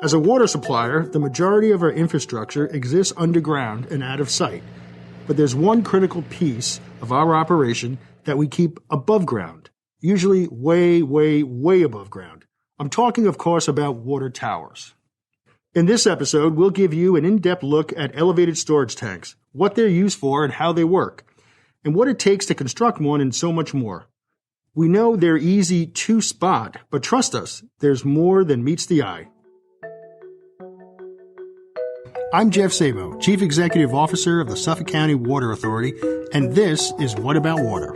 As a water supplier, the majority of our infrastructure exists underground and out of sight. But there's one critical piece of our operation that we keep above ground, usually way, way, way above ground. I'm talking, of course, about water towers. In this episode, we'll give you an in-depth look at elevated storage tanks, what they're used for and how they work, and what it takes to construct one and so much more. We know they're easy to spot, but trust us, there's more than meets the eye. I'm Jeff Szabo, Chief Executive Officer of the Suffolk County Water Authority, and this is What About Water?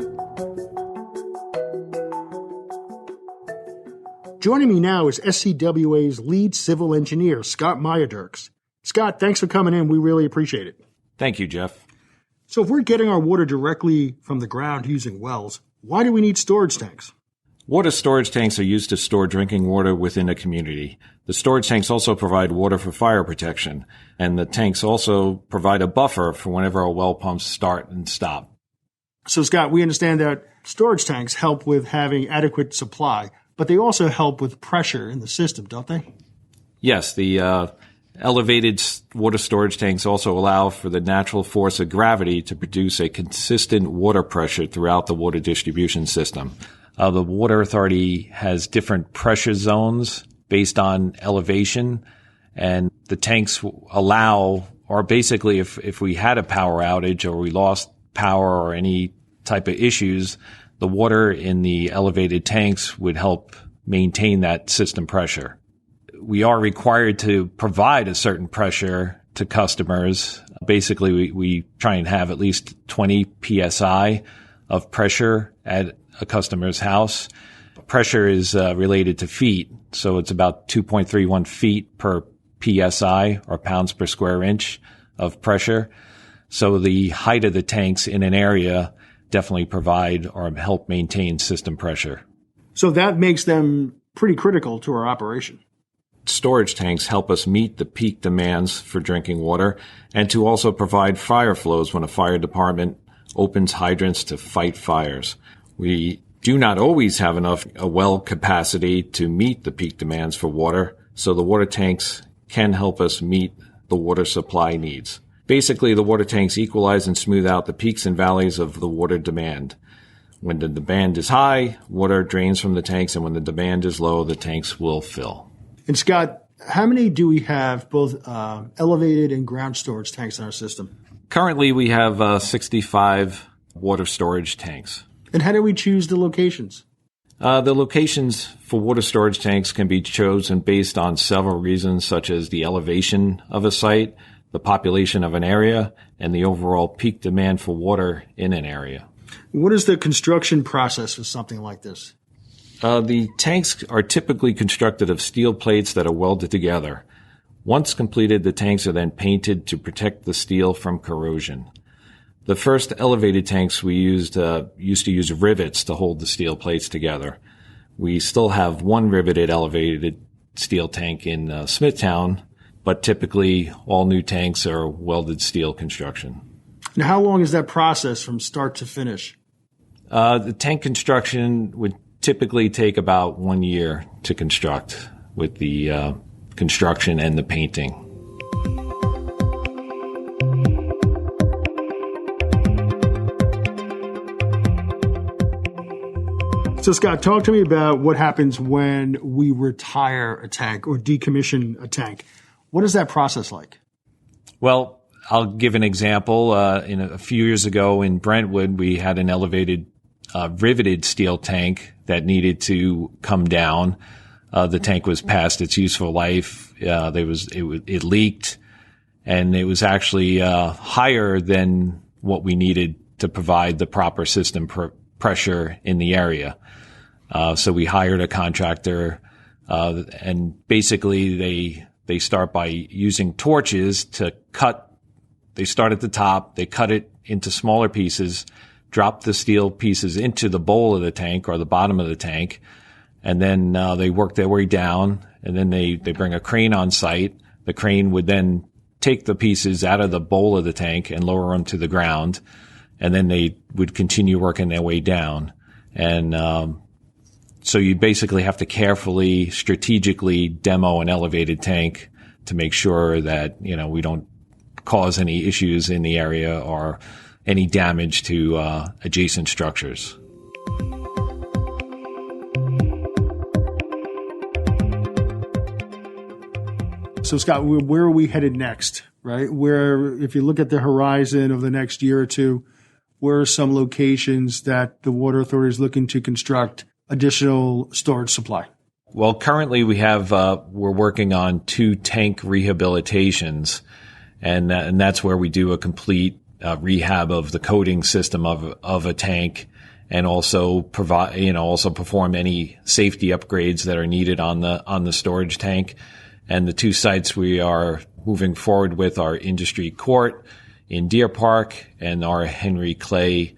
Joining me now is SCWA's lead civil engineer, Scott Meyerdierks. Scott, thanks for coming in. We really appreciate it. Thank you, Jeff. So if we're getting our water directly from the ground using wells, why do we need storage tanks? Water storage tanks are used to store drinking water within a community. The storage tanks also provide water for fire protection, and the tanks also provide a buffer for whenever our well pumps start and stop. So, Scott, we understand that storage tanks help with having adequate supply, but they also help with pressure in the system, don't they? Yes, the elevated water storage tanks also allow for the natural force of gravity to produce a consistent water pressure throughout the water distribution system. The Water Authority has different pressure zones based on elevation, and the tanks allow, or basically if we had a power outage or we lost power or any type of issues, the water in the elevated tanks would help maintain that system pressure. We are required to provide a certain pressure to customers. Basically, we try and have at least 20 psi of pressure at a customer's house. Pressure is related to feet, so it's about 2.31 feet per psi, or pounds per square inch of pressure. So the height of the tanks in an area definitely provide or help maintain system pressure. So that makes them pretty critical to our operation. Storage tanks help us meet the peak demands for drinking water and to also provide fire flows when a fire department opens hydrants to fight fires. We do not always have enough well capacity to meet the peak demands for water, so the water tanks can help us meet the water supply needs. Basically, the water tanks equalize and smooth out the peaks and valleys of the water demand. When the demand is high, water drains from the tanks, and when the demand is low, the tanks will fill. And Scott, how many do we have, both elevated and ground storage tanks in our system? Currently, we have 65 water storage tanks. And how do we choose the locations? The locations for water storage tanks can be chosen based on several reasons, such as the elevation of a site, the population of an area, and the overall peak demand for water in an area. What is the construction process for something like this? The tanks are typically constructed of steel plates that are welded together. Once completed, the tanks are then painted to protect the steel from corrosion. The first elevated tanks we used to use rivets to hold the steel plates together. We still have one riveted elevated steel tank in Smithtown, but typically all new tanks are welded steel construction. And how long is that process from start to finish? The tank construction would typically take about 1 year to construct, with the construction and the painting. So, Scott, talk to me about what happens when we retire a tank or decommission a tank. What is that process like? Well, I'll give an example. A few years ago in Brentwood, we had an elevated riveted steel tank that needed to come down. The tank was past its useful life. It leaked, and it was actually higher than what we needed to provide the proper system pressure in the area. So we hired a contractor, and basically they start by using torches to cut. They start at the top, they cut it into smaller pieces, drop the steel pieces into the bowl of the tank or the bottom of the tank, and then they work their way down, and then they bring a crane on site. The crane would then take the pieces out of the bowl of the tank and lower them to the ground, and then they would continue working their way down. And So you basically have to carefully, strategically demo an elevated tank to make sure that, we don't cause any issues in the area or any damage to adjacent structures. So, Scott, where are we headed next, right? Where, if you look at the horizon of the next year or two, where are some locations that the Water Authority is looking to construct additional storage supply? Well, currently we're working on 2 tank rehabilitations, and that's where we do a complete rehab of the coating system of a tank, and also perform any safety upgrades that are needed on the storage tank. And the 2 sites we are moving forward with are Industry Court in Deer Park and our Henry Clay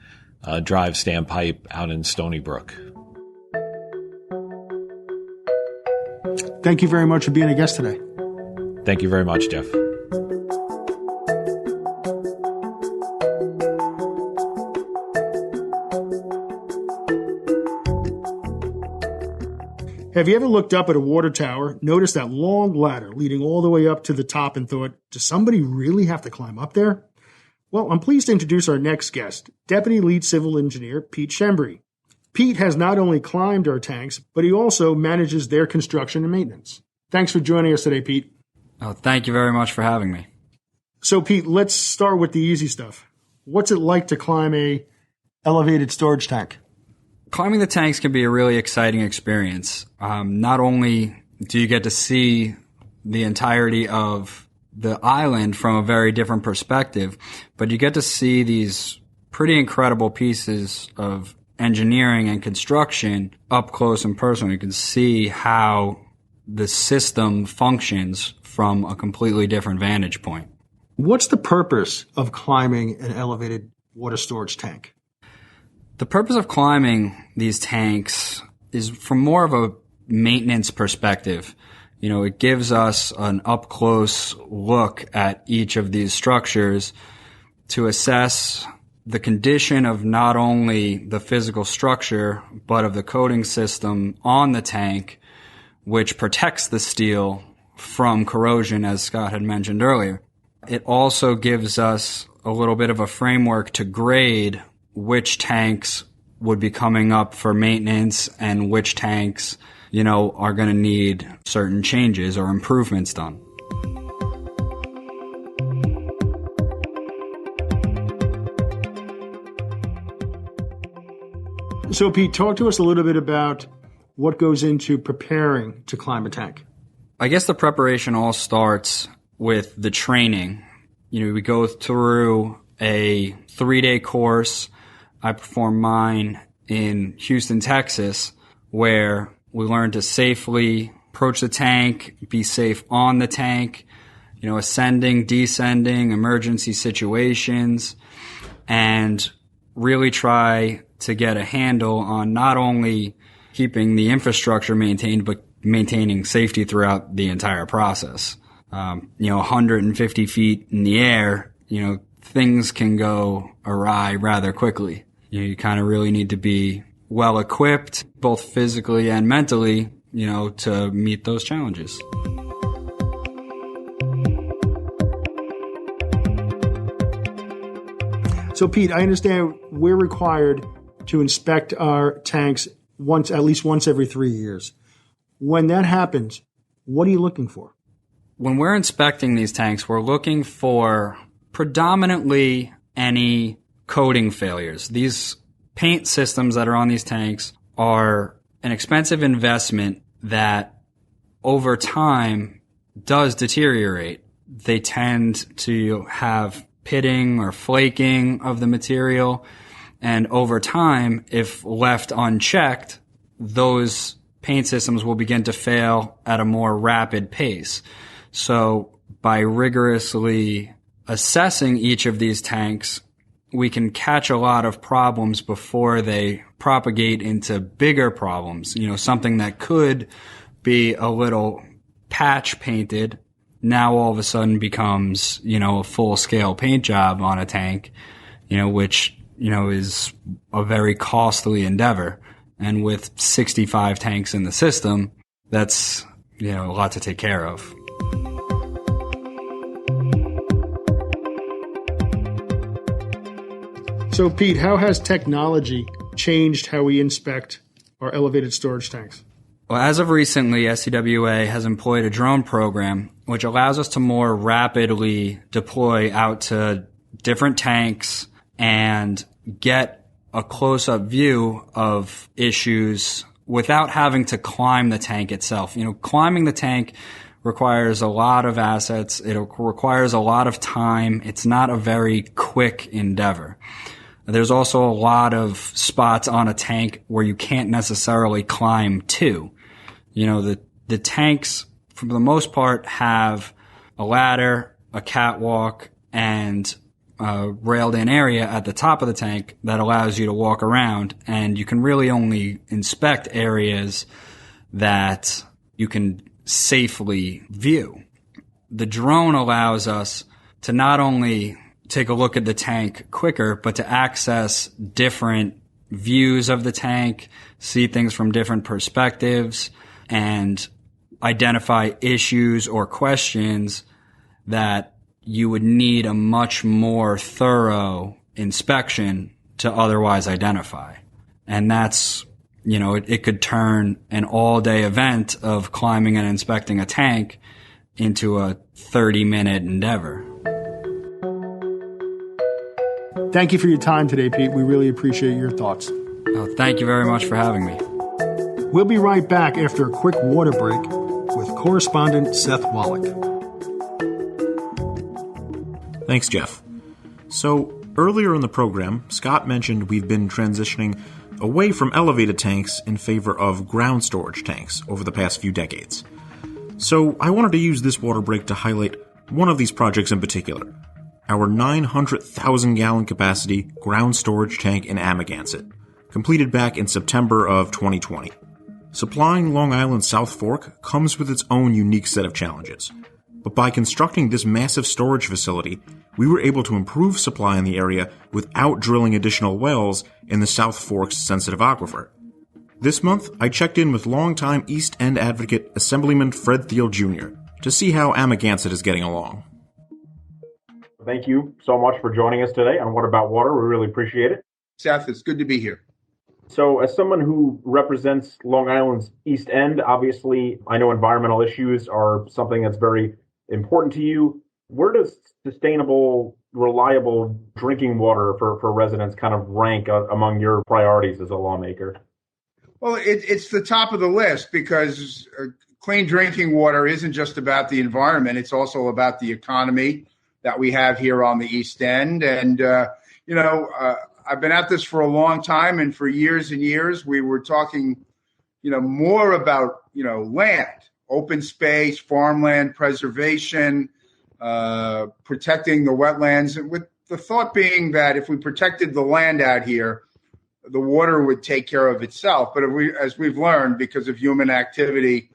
drive standpipe out in Stony Brook. Thank you very much for being a guest today. Thank you very much, Jeff. Have you ever looked up at a water tower, noticed that long ladder leading all the way up to the top and thought, does somebody really have to climb up there? Well, I'm pleased to introduce our next guest, Deputy Lead Civil Engineer Pete Schembri. Pete has not only climbed our tanks, but he also manages their construction and maintenance. Thanks for joining us today, Pete. Oh, thank you very much for having me. So, Pete, let's start with the easy stuff. What's it like to climb a elevated storage tank? Climbing the tanks can be a really exciting experience. Not only do you get to see the entirety of the island from a very different perspective, but you get to see these pretty incredible pieces of engineering and construction up close and personal. You can see how the system functions from a completely different vantage point. What's the purpose of climbing an elevated water storage tank? The purpose of climbing these tanks is from more of a maintenance perspective. It gives us an up-close look at each of these structures to assess the condition of not only the physical structure, but of the coating system on the tank, which protects the steel from corrosion, as Scott had mentioned earlier. It also gives us a little bit of a framework to grade which tanks would be coming up for maintenance and which tanks, are going to need certain changes or improvements done. So, Pete, talk to us a little bit about what goes into preparing to climb a tank. I guess the preparation all starts with the training. We go through a 3-day course. I performed mine in Houston, Texas, where we learned to safely approach the tank, be safe on the tank, ascending, descending, emergency situations, and really try to get a handle on not only keeping the infrastructure maintained, but maintaining safety throughout the entire process. 150 feet in the air, things can go awry rather quickly. You kind of really need to be well equipped, both physically and mentally, to meet those challenges. So, Pete, I understand we're required to inspect our tanks at least once every 3 years. When that happens, what are you looking for? When we're inspecting these tanks, we're looking for predominantly any coating failures. These paint systems that are on these tanks are an expensive investment that over time does deteriorate. They tend to have pitting or flaking of the material, and over time, if left unchecked, those paint systems will begin to fail at a more rapid pace. So by rigorously assessing each of these tanks, we can catch a lot of problems before they propagate into bigger problems. Something that could be a little patch painted now all of a sudden becomes, a full-scale paint job on a tank, which, is a very costly endeavor. And with 65 tanks in the system, that's, a lot to take care of. So, Pete, how has technology changed how we inspect our elevated storage tanks? Well, as of recently, SCWA has employed a drone program which allows us to more rapidly deploy out to different tanks and get a close-up view of issues without having to climb the tank itself. Climbing the tank requires a lot of assets. It requires a lot of time. It's not a very quick endeavor. There's also a lot of spots on a tank where you can't necessarily climb to. The tanks, for the most part, have a ladder, a catwalk, and a railed-in area at the top of the tank that allows you to walk around, and you can really only inspect areas that you can safely view. The drone allows us to not only take a look at the tank quicker, but to access different views of the tank, see things from different perspectives, and identify issues or questions that you would need a much more thorough inspection to otherwise identify. And that's, it could turn an all-day event of climbing and inspecting a tank into a 30-minute endeavor. Thank you for your time today, Pete. We really appreciate your thoughts. Oh, thank you very much for having me. We'll be right back after a quick water break with Correspondent Seth Wallach. Thanks, Jeff. So, earlier in the program, Scott mentioned we've been transitioning away from elevated tanks in favor of ground storage tanks over the past few decades. So, I wanted to use this water break to highlight one of these projects in particular, our 900,000-gallon capacity ground storage tank in Amagansett, completed back in September of 2020. Supplying Long Island's South Fork comes with its own unique set of challenges. But by constructing this massive storage facility, we were able to improve supply in the area without drilling additional wells in the South Fork's sensitive aquifer. This month, I checked in with longtime East End advocate Assemblyman Fred Thiele Jr. to see how Amagansett is getting along. Thank you so much for joining us today on What About Water. We really appreciate it. Seth, it's good to be here. So as someone who represents Long Island's East End, obviously, I know environmental issues are something that's very important to you. Where does sustainable, reliable drinking water for residents kind of rank among your priorities as a lawmaker? Well, it's the top of the list because clean drinking water isn't just about the environment. It's also about the economy that we have here on the East End. And, I've been at this for a long time, and for years and years, we were talking, more about, land, open space, farmland preservation, protecting the wetlands, with the thought being that if we protected the land out here, the water would take care of itself. But as we've learned, because of human activity,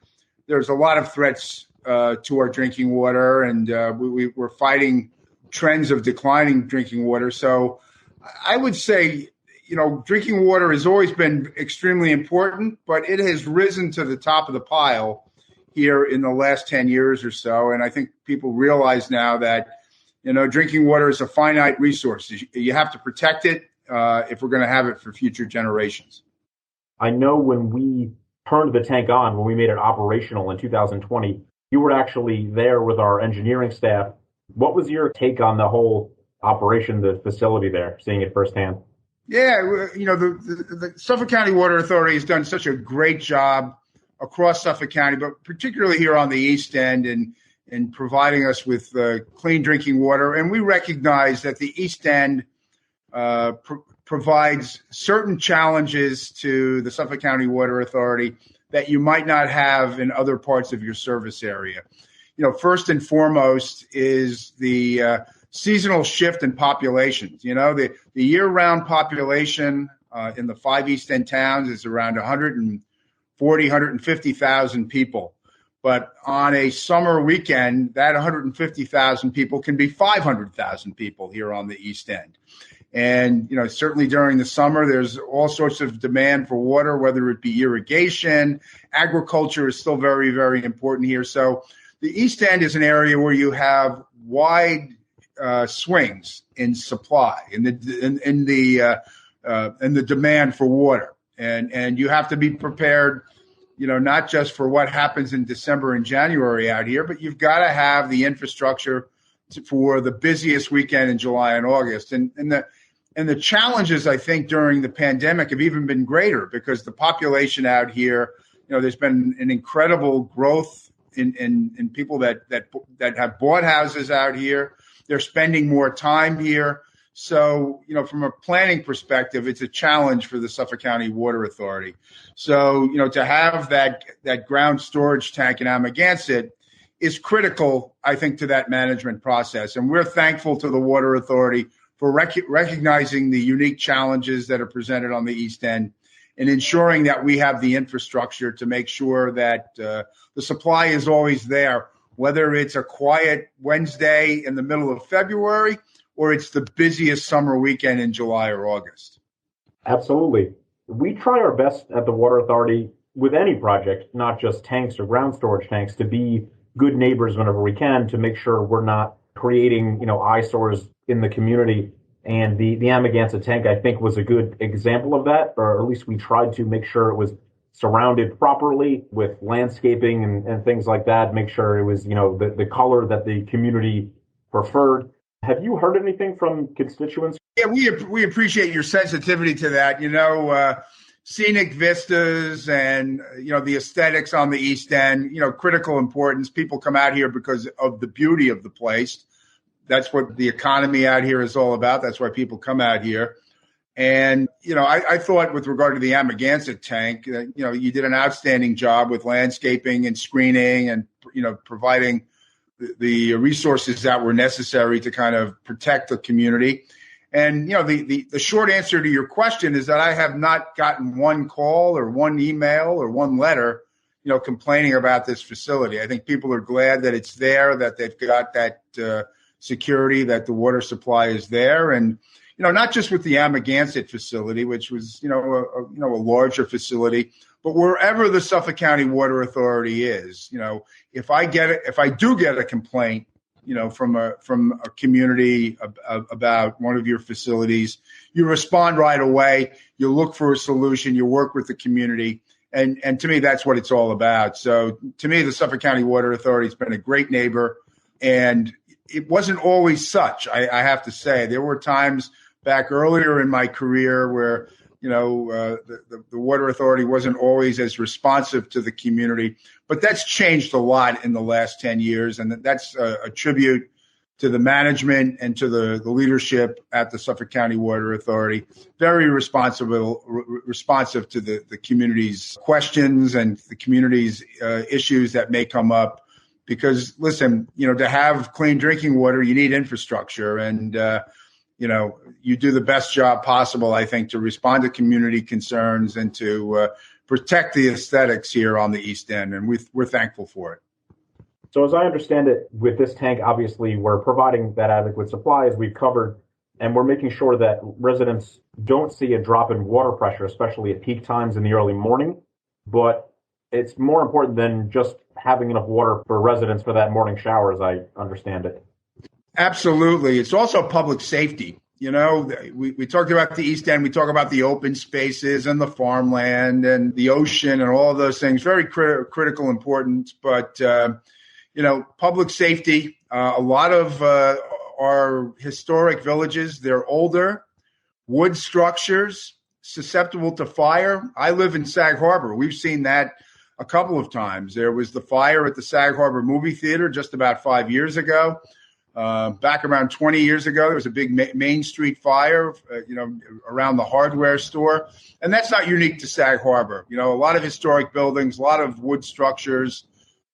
there's a lot of threats to our drinking water, and we're fighting trends of declining drinking water. So I would say, drinking water has always been extremely important, but it has risen to the top of the pile here in the last 10 years or so. And I think people realize now that, drinking water is a finite resource. You have to protect it if we're going to have it for future generations. I know when we turned the tank on, when we made it operational in 2020, you were actually there with our engineering staff. What was your take on the whole operation, the facility there, seeing it firsthand? Yeah, the Suffolk County Water Authority has done such a great job across Suffolk County, but particularly here on the East End in providing us with clean drinking water. And we recognize that the East End provides certain challenges to the Suffolk County Water Authority that you might not have in other parts of your service area. First and foremost is the seasonal shift in populations. The year-round population in the 5 East End towns is around 150,000 people. But on a summer weekend, that 150,000 people can be 500,000 people here on the East End. And, certainly during the summer, there's all sorts of demand for water, whether it be irrigation. Agriculture is still very, very important here. So the East End is an area where you have wide swings in supply, in the demand for water. And you have to be prepared, not just for what happens in December and January out here, but you've got to have the infrastructure for the busiest weekend in July and August. And the challenges, I think, during the pandemic have even been greater because the population out here, there's been an incredible growth in people that have bought houses out here. They're spending more time here. So, from a planning perspective, it's a challenge for the Suffolk County Water Authority. So, to have that ground storage tank in Amagansett is critical, I think, to that management process. And we're thankful to the Water Authority for recognizing the unique challenges that are presented on the East End and ensuring that we have the infrastructure to make sure that the supply is always there, whether it's a quiet Wednesday in the middle of February or it's the busiest summer weekend in July or August. Absolutely. We try our best at the Water Authority with any project, not just tanks or ground storage tanks, to be good neighbors whenever we can to make sure we're not creating, eyesores in the community. And the Amagansett tank, I think, was a good example of that, or at least we tried to make sure it was surrounded properly with landscaping and things like that, make sure it was, the color that the community preferred. Have you heard anything from constituents? Yeah, we appreciate your sensitivity to that. Scenic vistas and, the aesthetics on the East End, critical importance. People come out here because of the beauty of the place. That's what the economy out here is all about. That's why people come out here. And, I thought with regard to the Amagansett tank, you did an outstanding job with landscaping and screening and, providing the resources that were necessary to kind of protect the community. And, the short answer to your question is that I have not gotten one call or one email or one letter, complaining about this facility. I think people are glad that it's there, that they've got that security, that the water supply is there. And, not just with the Amagansett facility, which was, a larger facility, but wherever the Suffolk County Water Authority is, if I do get a complaint, from a community about one of your facilities, you respond right away. You look for a solution. You work with the community. And to me, that's what it's all about. So to me, the Suffolk County Water Authority has been a great neighbor. And it wasn't always such, I have to say. There were times back earlier in my career where, the Water Authority wasn't always as responsive to the community. But that's changed a lot in the last 10 years. And that's a tribute to the management and to the leadership at the Suffolk County Water Authority. Very responsive to the community's questions and the community's issues that may come up. Because, listen, to have clean drinking water, you need infrastructure. And, you do the best job possible, I think, to respond to community concerns and to protect the aesthetics here on the East End. And we're thankful for it. So as I understand it, with this tank, obviously, we're providing that adequate supply, as we've covered, and we're making sure that residents don't see a drop in water pressure, especially at peak times in the early morning. But it's more important than just having enough water for residents for that morning shower, as I understand it. Absolutely. It's also public safety. We talked about the East End. We talk about the open spaces and the farmland and the ocean and all of those things. Very critical importance. But, public safety, a lot of our historic villages, they're older, wood structures, susceptible to fire. I live in Sag Harbor. We've seen that a couple of times. There was the fire at the Sag Harbor movie theater just about 5 years ago. Back around 20 years ago, there was a big Main Street fire, around the hardware store. And that's not unique to Sag Harbor. A lot of historic buildings, a lot of wood structures,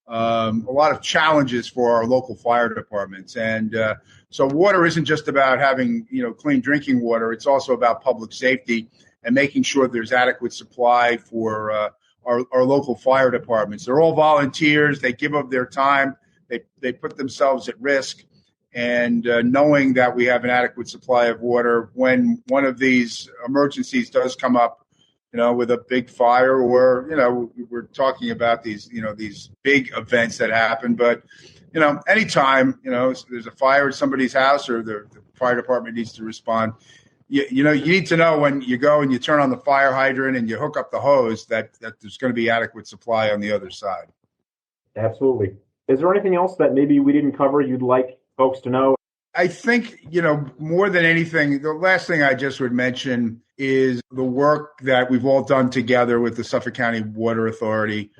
a lot of challenges for our local fire departments. And so water isn't just about having, clean drinking water. It's also about public safety and making sure there's adequate supply for our local fire departments. They're all volunteers. They give up their time. They put themselves at risk. and knowing that we have an adequate supply of water when one of these emergencies does come up, with a big fire, or, we're talking about these big events that happen. But, anytime, there's a fire at somebody's house or the fire department needs to respond, you need to know when you go and you turn on the fire hydrant and you hook up the hose that there's going to be adequate supply on the other side. Absolutely. Is there anything else that maybe we didn't cover you'd like folks to know? I think, more than anything, the last thing I just would mention is the work that we've all done together with the Suffolk County Water Authority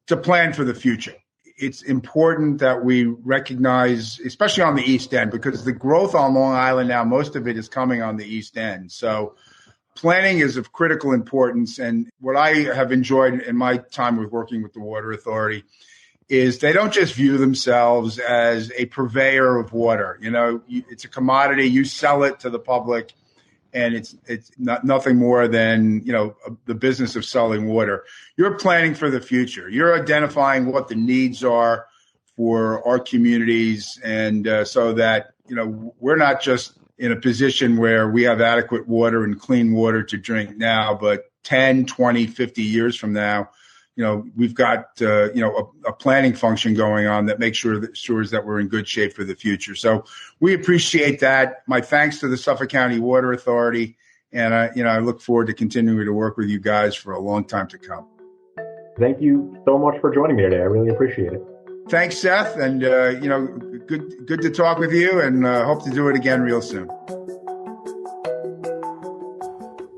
to plan for the future. It's important that we recognize, especially on the East End, because the growth on Long Island now, most of it is coming on the East End. So planning is of critical importance. And what I have enjoyed in my time with working with the Water Authority is they don't just view themselves as a purveyor of water. It's a commodity. You sell it to the public, and it's nothing more than, the business of selling water. You're planning for the future. You're identifying what the needs are for our communities, and so that, we're not just in a position where we have adequate water and clean water to drink now, but 10, 20, 50 years from now, we've got, a planning function going on that makes sure that we're in good shape for the future. So we appreciate that. My thanks to the Suffolk County Water Authority. And I look forward to continuing to work with you guys for a long time to come. Thank you so much for joining me today. I really appreciate it. Thanks, Seth. And, good to talk with you, and hope to do it again real soon.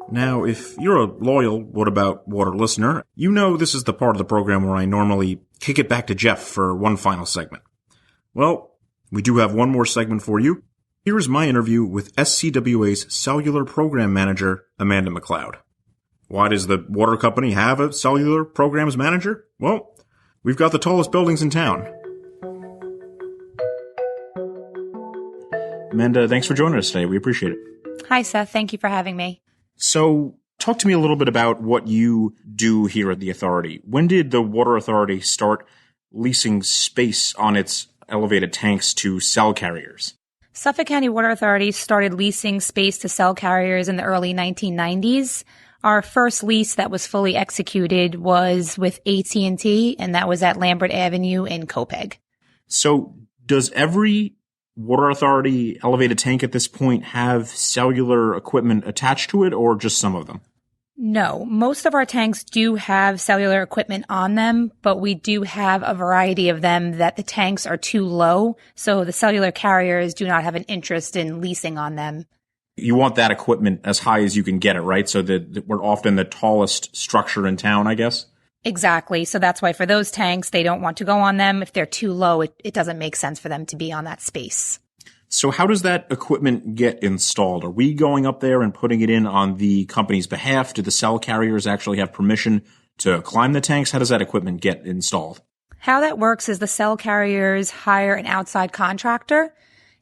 Now, if you're a loyal What About Water listener, you know this is the part of the program where I normally kick it back to Jeff for one final segment. Well, we do have one more segment for you. Here's my interview with SCWA's Cellular Program Manager, Amanda McLeod. Why does the water company have a Cellular Programs Manager? Well, we've got the tallest buildings in town. Amanda, thanks for joining us today. We appreciate it. Hi, Seth. Thank you for having me. So, talk to me a little bit about what you do here at the Authority. When did the Water Authority start leasing space on its elevated tanks to cell carriers? Suffolk County Water Authority started leasing space to cell carriers in the early 1990s. Our first lease that was fully executed was with AT&T, and that was at Lambert Avenue in Copeg. So, does every Water Authority elevated tank at this point have cellular equipment attached to it, or just some of them? No, most of our tanks do have cellular equipment on them, but we do have a variety of them that the tanks are too low, so the cellular carriers do not have an interest in leasing on them. You want that equipment as high as you can get it, right? So that we're often the tallest structure in town, I guess? Exactly. So that's why for those tanks, they don't want to go on them. If they're too low, it doesn't make sense for them to be on that space. So how does that equipment get installed? Are we going up there and putting it in on the company's behalf? Do the cell carriers actually have permission to climb the tanks? How does that equipment get installed? How that works is the cell carriers hire an outside contractor,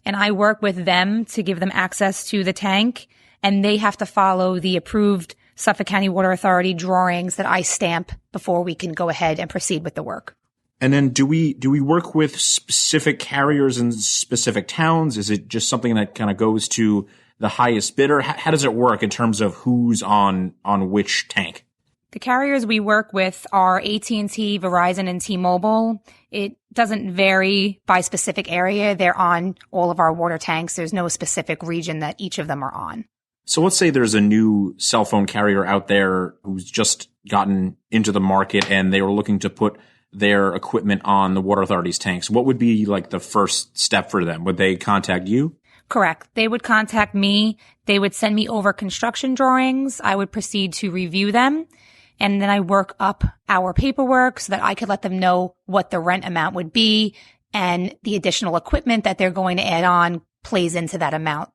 and I work with them to give them access to the tank, and they have to follow the approved Suffolk County Water Authority drawings that I stamp before we can go ahead and proceed with the work. And then do we work with specific carriers in specific towns? Is it just something that kind of goes to the highest bidder? How does it work in terms of who's on which tank? The carriers we work with are AT&T, Verizon, and T-Mobile. It doesn't vary by specific area. They're on all of our water tanks. There's no specific region that each of them are on. So let's say there's a new cell phone carrier out there who's just gotten into the market and they were looking to put their equipment on the Water Authority's tanks. What would be like the first step for them? Would they contact you? Correct. They would contact me. They would send me over construction drawings. I would proceed to review them. And then I work up our paperwork so that I could let them know what the rent amount would be, and the additional equipment that they're going to add on plays into that amount.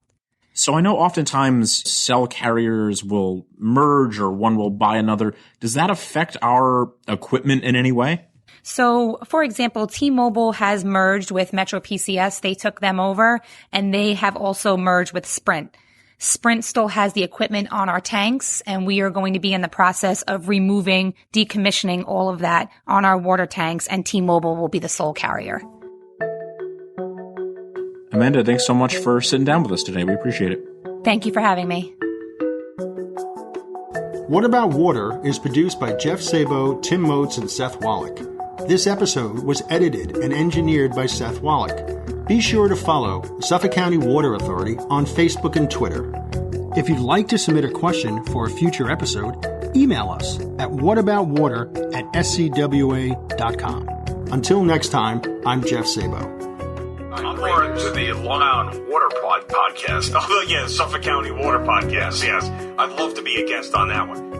So I know oftentimes cell carriers will merge or one will buy another. Does that affect our equipment in any way? So, for example, T-Mobile has merged with Metro PCS. They took them over, and they have also merged with Sprint. Sprint still has the equipment on our tanks, and we are going to be in the process of removing, decommissioning all of that on our water tanks, and T-Mobile will be the sole carrier. Amanda, thanks so much for sitting down with us today. We appreciate it. Thank you for having me. What About Water is produced by Jeff Szabo, Tim Moats, and Seth Wallach. This episode was edited and engineered by Seth Wallach. Be sure to follow the Suffolk County Water Authority on Facebook and Twitter. If you'd like to submit a question for a future episode, email us at whataboutwater@scwa.com. Until next time, I'm Jeff Szabo. I'm more into the Long Island Water podcast. Oh, yeah, Suffolk County Water podcast. Yes, I'd love to be a guest on that one.